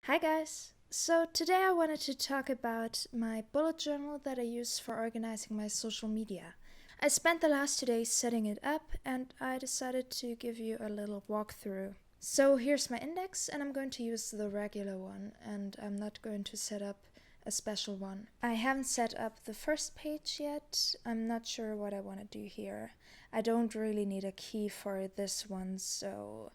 Hi guys! So today I wanted to talk about my bullet journal that I use for organizing my social media. I spent the last 2 days setting it up and I decided to give you a little walkthrough. So here's my index and I'm going to use the regular one and I'm not going to set up a special one. I haven't set up the first page yet. I'm not sure what I want to do here. I don't really need a key for this one, so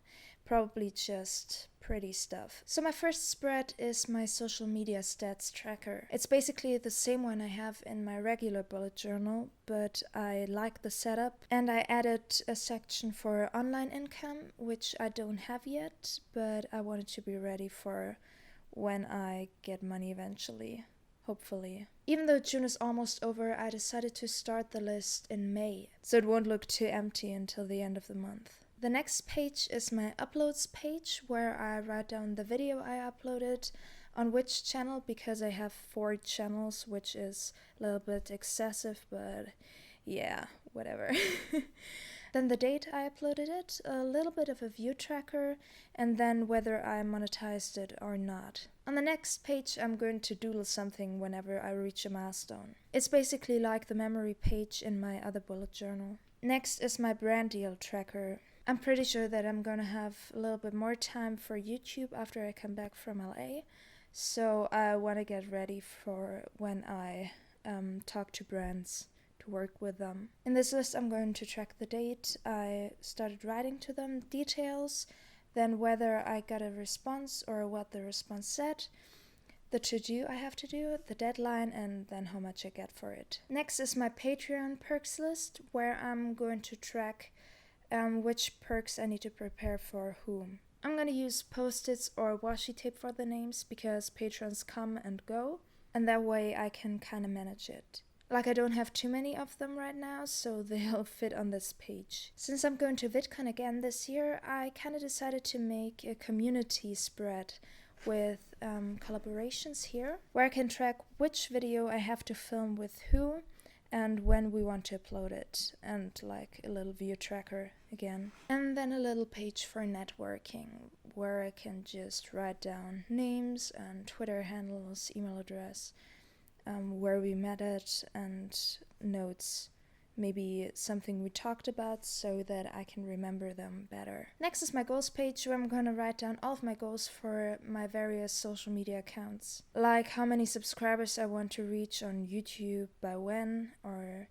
probably just pretty stuff. So my first spread is my social media stats tracker. It's basically the same one I have in my regular bullet journal, but I like the setup and I added a section for online income, which I don't have yet, but I wanted to be ready for when I get money eventually. Hopefully. Even though June is almost over, I decided to start the list in May, so it won't look too empty until the end of the month. The next page is my uploads page, where I write down the video I uploaded, on which channel, because I have 4 channels, which is a little bit excessive, but yeah, whatever. Then the date I uploaded it, a little bit of a view tracker, and then whether I monetized it or not. On the next page I'm going to doodle something whenever I reach a milestone. It's basically like the memory page in my other bullet journal. Next is my brand deal tracker. I'm pretty sure that I'm gonna have a little bit more time for YouTube after I come back from LA, so I want to get ready for when I talk to brands to work with them. In this list I'm going to track the date I started writing to them, details, then whether I got a response or what the response said, the to-do I have to do, the deadline, and then how much I get for it. Next is my Patreon perks list, where I'm going to track which perks I need to prepare for whom. I'm gonna use post-its or washi tape for the names because patrons come and go, and that way I can kind of manage it. Like, I don't have too many of them right now, so they'll fit on this page. Since I'm going to VidCon again this year, I kind of decided to make a community spread with collaborations here, where I can track which video I have to film with who and when we want to upload it, and like a little view tracker again. And then a little page for networking, where I can just write down names and Twitter handles, email address, where we met at, and notes, maybe something we talked about, so that I can remember them better. Next is my goals page, where I'm going to write down all of my goals for my various social media accounts, like how many subscribers I want to reach on YouTube by when, or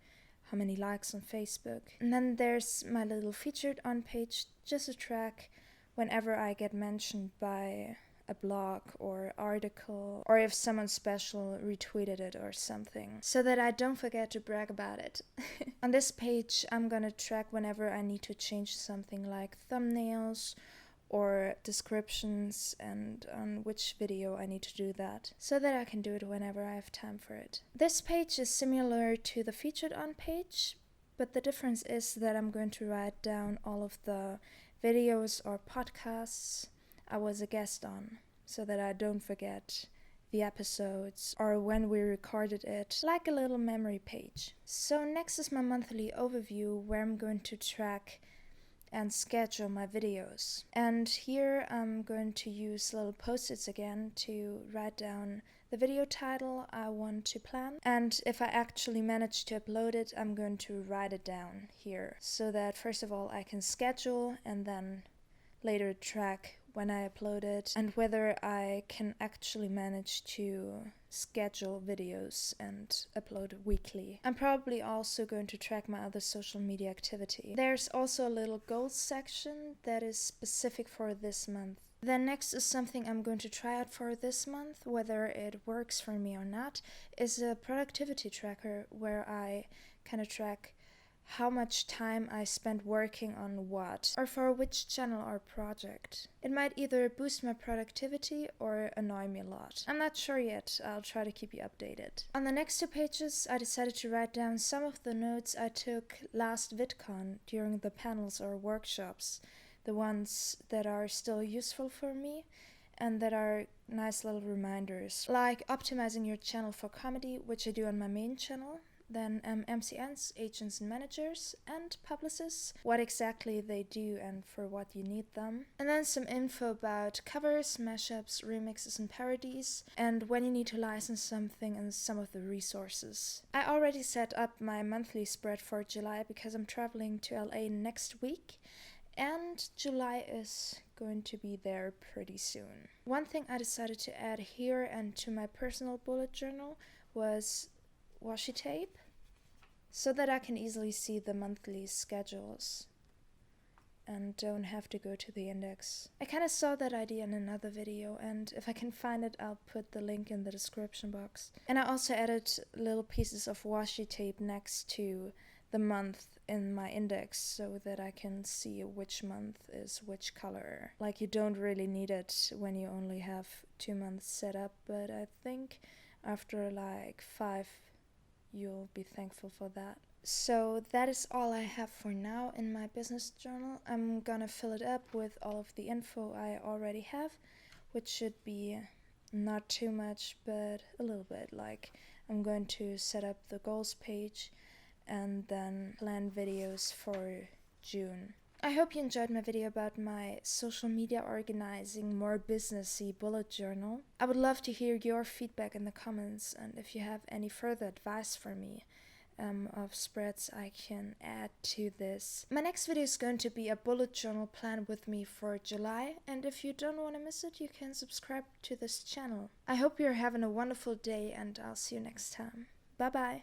how many likes on Facebook. And then there's my little featured on page, just to track whenever I get mentioned by a blog or article, or if someone special retweeted it or something, so that I don't forget to brag about it. On this page I'm gonna track whenever I need to change something like thumbnails or descriptions, and on which video I need to do that, so that I can do it whenever I have time for it. This page is similar to the featured on page, but the difference is that I'm going to write down all of the videos or podcasts I was a guest on, so that I don't forget the episodes or when we recorded it, like a little memory page. So next is my monthly overview, where I'm going to track and schedule my videos. And here I'm going to use little post-its again to write down the video title I want to plan, and if I actually manage to upload it, I'm going to write it down here, so that first of all I can schedule and then later track when I upload it, and whether I can actually manage to schedule videos and upload weekly. I'm probably also going to track my other social media activity. There's also a little goals section that is specific for this month. Then next is something I'm going to try out for this month, whether it works for me or not, is a productivity tracker, where I kind of track how much time I spent working on what, or for which channel or project. It might either boost my productivity or annoy me a lot. I'm not sure yet, I'll try to keep you updated. On the next 2 pages I decided to write down some of the notes I took last VidCon during the panels or workshops, the ones that are still useful for me and that are nice little reminders, like optimizing your channel for comedy, which I do on my main channel, then MCNs, agents and managers, and publicists, what exactly they do and for what you need them. And then some info about covers, mashups, remixes and parodies, and when you need to license something and some of the resources. I already set up my monthly spread for July because I'm traveling to LA next week, and July is going to be there pretty soon. One thing I decided to add here and to my personal bullet journal was washi tape, so that I can easily see the monthly schedules and don't have to go to the index. I kind of saw that idea in another video, and if I can find it, I'll put the link in the description box. And I also added little pieces of washi tape next to the month in my index so that I can see which month is which color. Like, you don't really need it when you only have 2 months set up, but I think after like 5 you'll be thankful for that. So that is all I have for now in my business journal. I'm gonna fill it up with all of the info I already have, which should be not too much, but a little bit. Like, I'm going to set up the goals page and then plan videos for June. I hope you enjoyed my video about my social media organizing, more businessy bullet journal. I would love to hear your feedback in the comments, and if you have any further advice for me of spreads I can add to this. My next video is going to be a bullet journal plan with me for July, and if you don't want to miss it, you can subscribe to this channel. I hope you're having a wonderful day, and I'll see you next time. Bye bye.